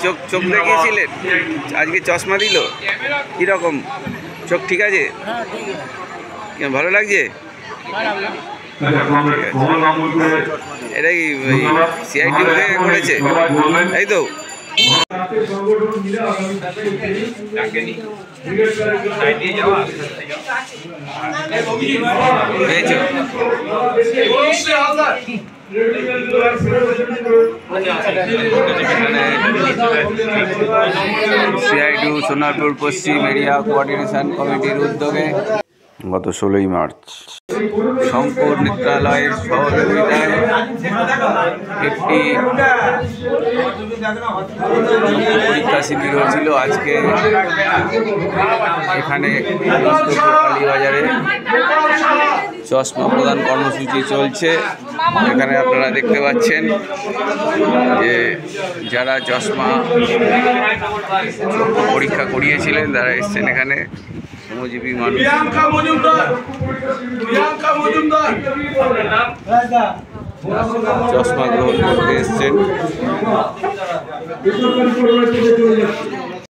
চোখ চোখ দেখিয়েছিলেন, আজকে চশমা দিল, কীরকম চোখ ঠিক আছে? ভালো লাগছে? এটা কি সিআইটি থেকে করেছে তাই তো? সিআইটি সোনারপুর পশ্চিম এরিয়া কোঅর্ডিনেশন কমিটির উদ্যোগে গত 16ই মার্চ শঙ্কর নেত্রালয়ের সহযোগিতায় একটি পরীক্ষা শিবির হয়েছিল। আজকে এখানে কালীবাজারে চশমা প্রদান কর্মসূচি চলছে। এখানে আপনারা দেখতে পাচ্ছেন যে যারা চশমা পরীক্ষা করিয়েছিলেন তারা এসছেন এখানে, শ্রমজীবী মানুষ। চশমা গ্রহণ করতে এসছেন।